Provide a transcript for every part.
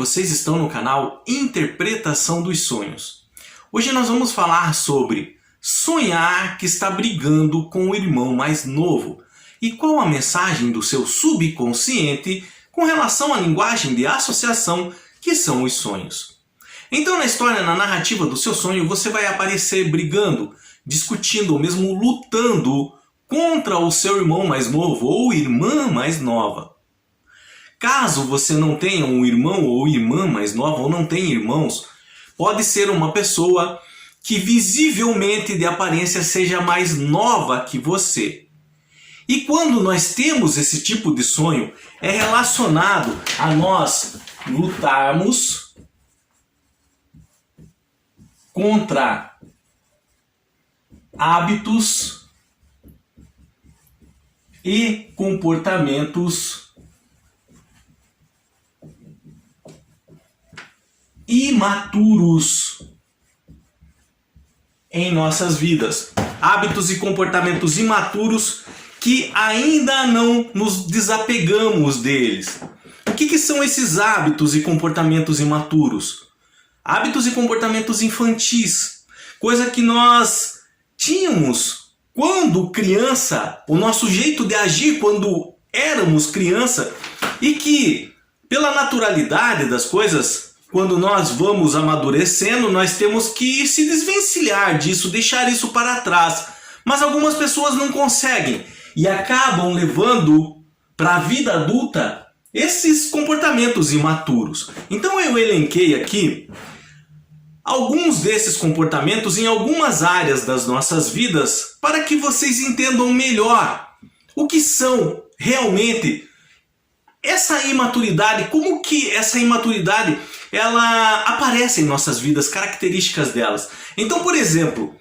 vocês estão no canal Interpretação dos Sonhos. Hoje nós vamos falar sobre sonhar que está brigando com o irmão mais novo e qual a mensagem do seu subconsciente com relação à linguagem de associação que são os sonhos. Então na história, na narrativa do seu sonho, você vai aparecer brigando, discutindo ou mesmo lutando contra o seu irmão mais novo ou irmã mais nova. Caso você não tenha um irmão ou irmã mais nova ou não tenha irmãos, pode ser uma pessoa que visivelmente de aparência seja mais nova que você. E quando nós temos esse tipo de sonho, é relacionado a nós lutarmos contra hábitos e comportamentos imaturos em nossas vidas. Hábitos e comportamentos imaturos que ainda não nos desapegamos deles. O que são esses hábitos e comportamentos imaturos? Hábitos e comportamentos infantis. Coisa que nós tínhamos quando criança, o nosso jeito de agir quando éramos criança, e que pela naturalidade das coisas, quando nós vamos amadurecendo, nós temos que se desvencilhar disso, deixar isso para trás. Mas algumas pessoas não conseguem e acabam levando para a vida adulta esses comportamentos imaturos. Então eu elenquei aqui alguns desses comportamentos em algumas áreas das nossas vidas para que vocês entendam melhor o que são realmente essa imaturidade, como que essa imaturidade ela aparece em nossas vidas, características delas. Então, por exemplo,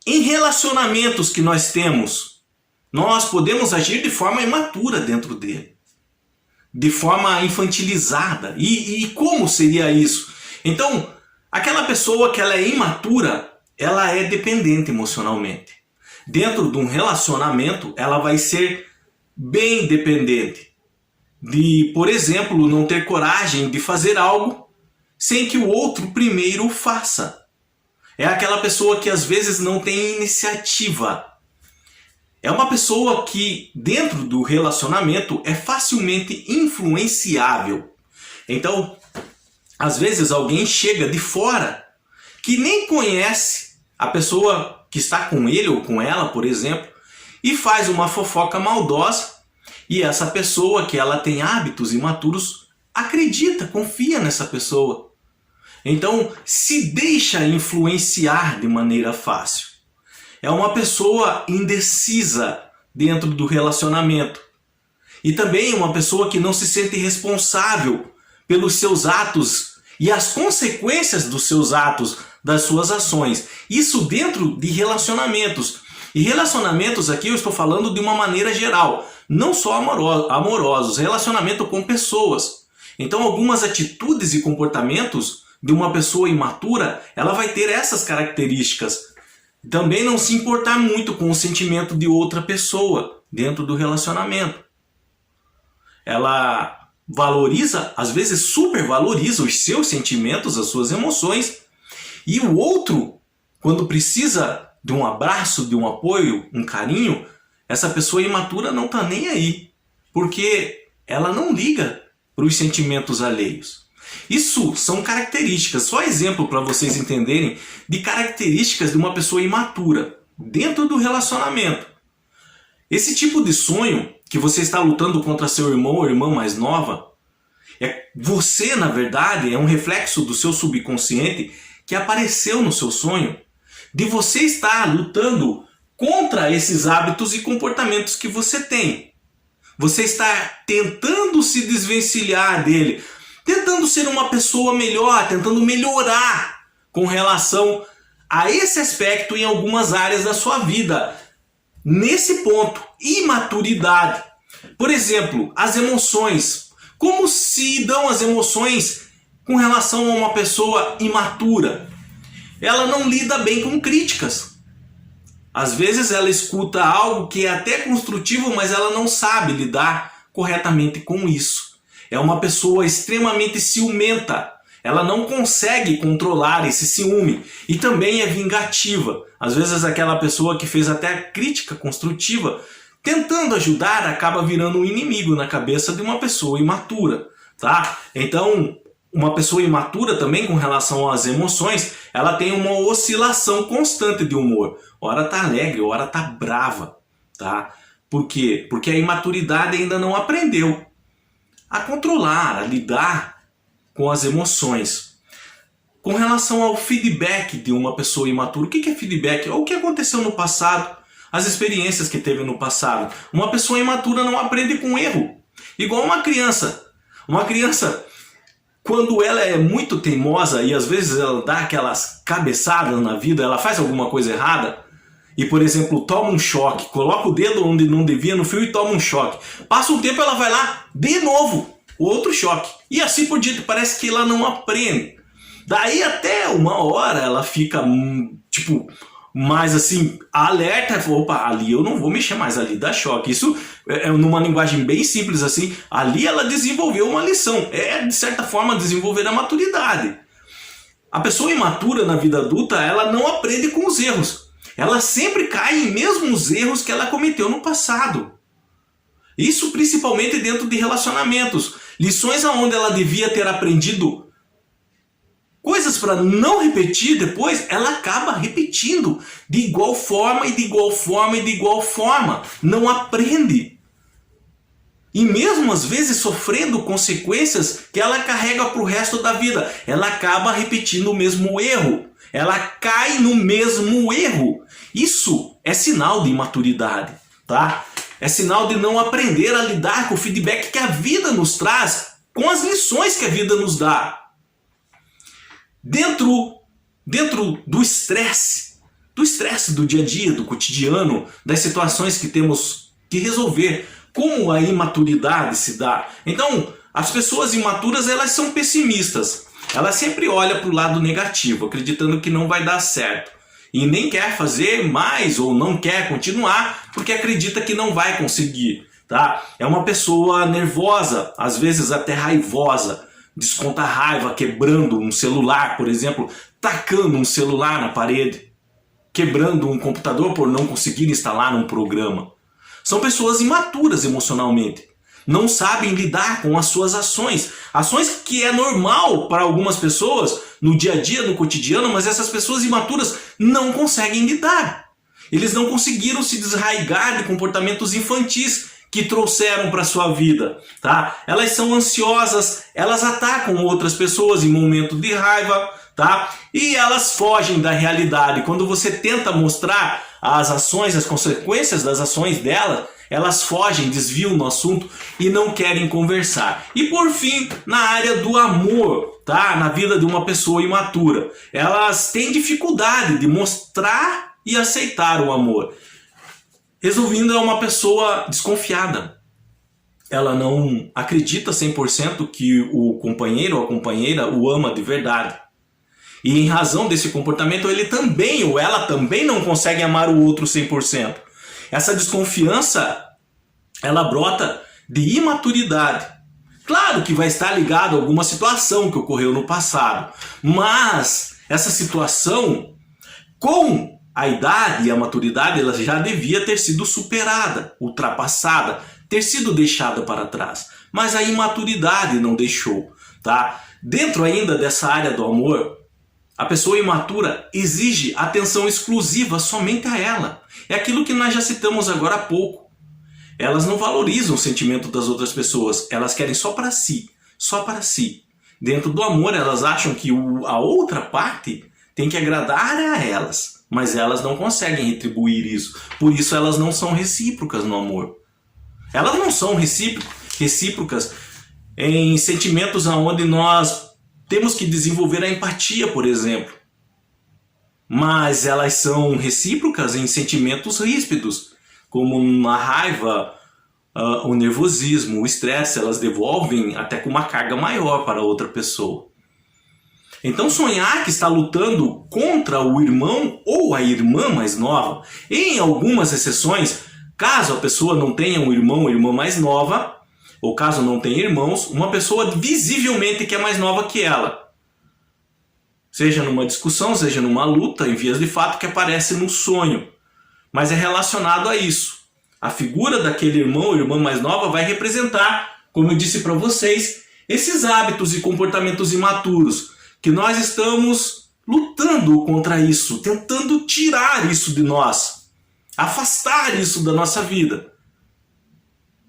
em relacionamentos que nós temos, nós podemos agir de forma imatura dentro dele, de forma infantilizada. E como seria isso? Então, aquela pessoa que ela é imatura, ela é dependente emocionalmente. Dentro de um relacionamento, ela vai ser bem dependente. De, por exemplo, não ter coragem de fazer algo sem que o outro primeiro faça. É aquela pessoa que às vezes não tem iniciativa. É uma pessoa que dentro do relacionamento é facilmente influenciável. Então, às vezes alguém chega de fora que nem conhece a pessoa que está com ele ou com ela, por exemplo, e faz uma fofoca maldosa. E essa pessoa que ela tem hábitos imaturos acredita, confia nessa pessoa. Então se deixa influenciar de maneira fácil. É uma pessoa indecisa dentro do relacionamento. E também uma pessoa que não se sente responsável pelos seus atos e as consequências dos seus atos, das suas ações. Isso dentro de relacionamentos. E relacionamentos aqui eu estou falando de uma maneira geral, não só amorosos, relacionamento com pessoas. Então algumas atitudes e comportamentos de uma pessoa imatura, ela vai ter essas características. Também não se importar muito com o sentimento de outra pessoa dentro do relacionamento. Ela valoriza, às vezes supervaloriza os seus sentimentos, as suas emoções. E o outro, quando precisa de um abraço, de um apoio, um carinho, essa pessoa imatura não está nem aí, porque ela não liga para os sentimentos alheios. Isso são características, só exemplo para vocês entenderem, de características de uma pessoa imatura dentro do relacionamento. Esse tipo de sonho que você está lutando contra seu irmão ou irmã mais nova, você na verdade é um reflexo do seu subconsciente que apareceu no seu sonho, de você estar lutando contra esses hábitos e comportamentos que você tem. Você está tentando se desvencilhar dele, tentando ser uma pessoa melhor, tentando melhorar com relação a esse aspecto em algumas áreas da sua vida. Nesse ponto, imaturidade. Por exemplo, as emoções. Como se dão as emoções com relação a uma pessoa imatura? Ela não lida bem com críticas. Às vezes ela escuta algo que é até construtivo, mas ela não sabe lidar corretamente com isso. é uma pessoa extremamente ciumenta. Ela não consegue controlar esse ciúme e também é vingativa. Às vezes aquela pessoa que fez até crítica construtiva, tentando ajudar, acaba virando um inimigo na cabeça de uma pessoa imatura, tá? Então, uma pessoa imatura também com relação às emoções, ela tem uma oscilação constante de humor. Ora tá alegre, ora tá brava, tá? Por quê? Porque a imaturidade ainda não aprendeu a controlar, a lidar com as emoções. Com relação ao feedback de uma pessoa imatura, o que é feedback? O que aconteceu no passado, as experiências que teve no passado. Uma pessoa imatura não aprende com erro. Igual uma criança. Uma criança, quando ela é muito teimosa e às vezes ela dá aquelas cabeçadas na vida, ela faz alguma coisa errada e, por exemplo, toma um choque, coloca o dedo onde não devia no fio e toma um choque. Passa um tempo, ela vai lá, de novo, o outro choque. E assim por diante, parece que ela não aprende. Daí até uma hora ela fica, tipo, mais assim, alerta. Opa, ali eu não vou mexer mais, ali dá choque. Isso é numa linguagem bem simples assim. Ali ela desenvolveu uma lição. É, de certa forma, desenvolver a maturidade. A pessoa imatura na vida adulta, ela não aprende com os erros. Ela sempre cai em mesmos erros que ela cometeu no passado. Isso principalmente dentro de relacionamentos. Lições aonde ela devia ter aprendido coisas para não repetir depois, ela acaba repetindo de igual forma e de igual forma e de igual forma. Não aprende. E mesmo às vezes sofrendo consequências que ela carrega para o resto da vida. Ela acaba repetindo o mesmo erro. Ela cai no mesmo erro. Isso é sinal de imaturidade, tá? É sinal de não aprender a lidar com o feedback que a vida nos traz, com as lições que a vida nos dá. Dentro do estresse do dia a dia, do cotidiano, das situações que temos que resolver, como a imaturidade se dá. Então, as pessoas imaturas, elas são pessimistas. Elas sempre olham para o lado negativo, acreditando que não vai dar certo. E nem quer fazer mais ou não quer continuar porque acredita que não vai conseguir, tá? É uma pessoa nervosa, às vezes até raivosa. Desconta raiva quebrando um celular, por exemplo, tacando um celular na parede, quebrando um computador por não conseguir instalar um programa. São pessoas imaturas emocionalmente. Não sabem lidar com as suas ações. Ações que é normal para algumas pessoas no dia a dia, no cotidiano, mas essas pessoas imaturas não conseguem lidar. Eles não conseguiram se desraigar de comportamentos infantis que trouxeram para sua vida, tá? Elas são ansiosas, elas atacam outras pessoas em momento de raiva, tá? E elas fogem da realidade. Quando você tenta mostrar as ações, as consequências das ações dela, elas fogem, desviam no assunto e não querem conversar. E por fim, na área do amor, tá? Na vida de uma pessoa imatura, elas têm dificuldade de mostrar e aceitar o amor. Resumindo, é uma pessoa desconfiada. Ela não acredita 100% que o companheiro ou a companheira o ama de verdade. E em razão desse comportamento, ele também ou ela também não consegue amar o outro 100%. Essa desconfiança, ela brota de imaturidade. Claro que vai estar ligado a alguma situação que ocorreu no passado, mas essa situação, com a idade e a maturidade, ela já devia ter sido superada, ultrapassada, ter sido deixada para trás. Mas a imaturidade não deixou, tá? Dentro ainda dessa área do amor, a pessoa imatura exige atenção exclusiva somente a ela. É aquilo que nós já citamos agora há pouco. Elas não valorizam o sentimento das outras pessoas. Elas querem só para si. Só para si. Dentro do amor, elas acham que a outra parte tem que agradar a elas. Mas elas não conseguem retribuir isso. Por isso elas não são recíprocas no amor. Elas não são recíprocas em sentimentos onde nós temos que desenvolver a empatia, por exemplo. Mas elas são recíprocas em sentimentos ríspidos, como a raiva, o nervosismo, o estresse. Elas devolvem até com uma carga maior para outra pessoa. Então sonhar que está lutando contra o irmão ou a irmã mais nova, em algumas exceções, caso a pessoa não tenha um irmão ou irmã mais nova, ou caso não tenha irmãos, uma pessoa visivelmente que é mais nova que ela. Seja numa discussão, seja numa luta, em vias de fato, que aparece no sonho. Mas é relacionado a isso. A figura daquele irmão ou irmã mais nova vai representar, como eu disse para vocês, esses hábitos e comportamentos imaturos, que nós estamos lutando contra isso, tentando tirar isso de nós, afastar isso da nossa vida.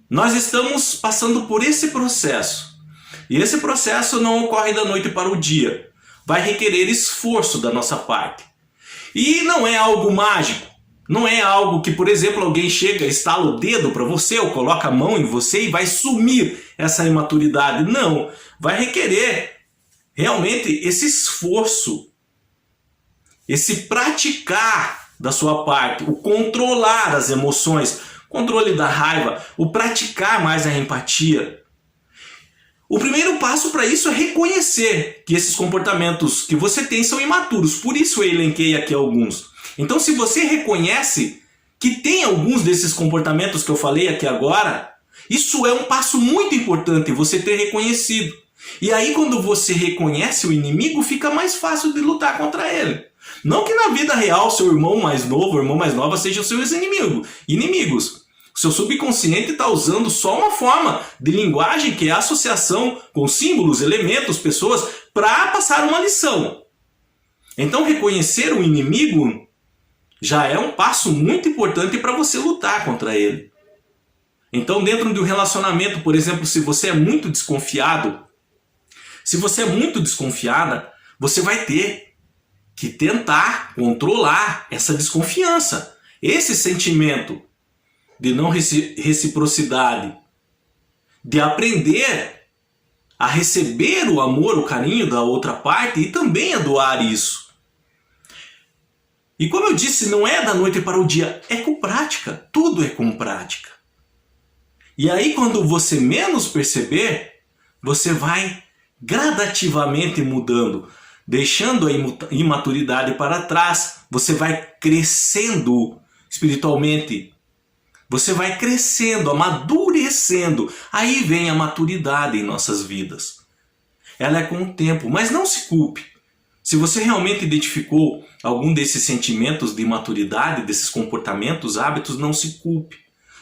Nós estamos passando por esse processo. E esse processo não ocorre da noite para o dia. Vai requerer esforço da nossa parte. E não é algo mágico. Não é algo que, por exemplo, alguém chega, estala o dedo para você ou coloca a mão em você e vai sumir essa imaturidade. Não. Vai requerer realmente esse esforço, esse praticar da sua parte, o controlar as emoções, controle da raiva, o praticar mais a empatia. O primeiro passo para isso é reconhecer que esses comportamentos que você tem são imaturos. Por isso eu elenquei aqui alguns. Então, se você reconhece que tem alguns desses comportamentos que eu falei aqui agora, isso é um passo muito importante, você ter reconhecido. E aí, quando você reconhece o inimigo, fica mais fácil de lutar contra ele. Não que na vida real seu irmão mais novo, irmã mais nova sejam seus inimigos. O seu subconsciente está usando só uma forma de linguagem, que é a associação com símbolos, elementos, pessoas, para passar uma lição. Então, reconhecer o inimigo já é um passo muito importante para você lutar contra ele. Então, dentro de um relacionamento, por exemplo, se você é muito desconfiado, se você é muito desconfiada, você vai ter que tentar controlar essa desconfiança, esse sentimento de não reciprocidade, de aprender a receber o amor, o carinho da outra parte e também a doar isso. E como eu disse, não é da noite para o dia, é com prática, tudo é com prática. E aí quando você menos perceber, você vai gradativamente mudando, deixando a imaturidade para trás, você vai crescendo espiritualmente, você vai crescendo, amadurecendo, aí vem a maturidade em nossas vidas. Ela é com o tempo, mas não se culpe. Se você realmente identificou algum desses sentimentos de imaturidade, desses comportamentos, hábitos, não se culpe.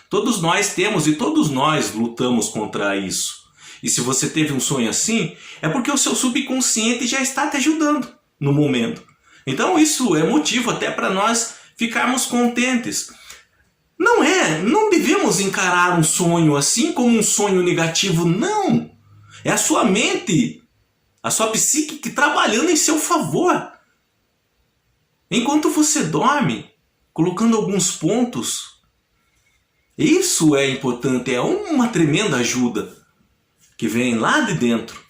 Todos nós temos e todos nós lutamos contra isso. E se você teve um sonho assim, é porque o seu subconsciente já está te ajudando no momento. Então isso é motivo até para nós ficarmos contentes. Não devemos encarar um sonho assim como um sonho negativo, não. É a sua mente, a sua psique trabalhando em seu favor. Enquanto você dorme, colocando alguns pontos, isso é importante, é uma tremenda ajuda que vem lá de dentro.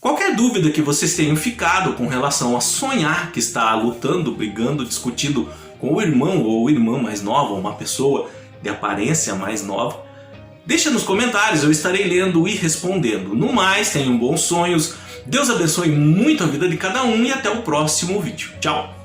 Qualquer dúvida que vocês tenham ficado com relação a sonhar que está lutando, brigando, discutindo com o irmão ou irmã mais nova, uma pessoa de aparência mais nova, deixa nos comentários, eu estarei lendo e respondendo. No mais, tenham bons sonhos, Deus abençoe muito a vida de cada um e até o próximo vídeo. Tchau!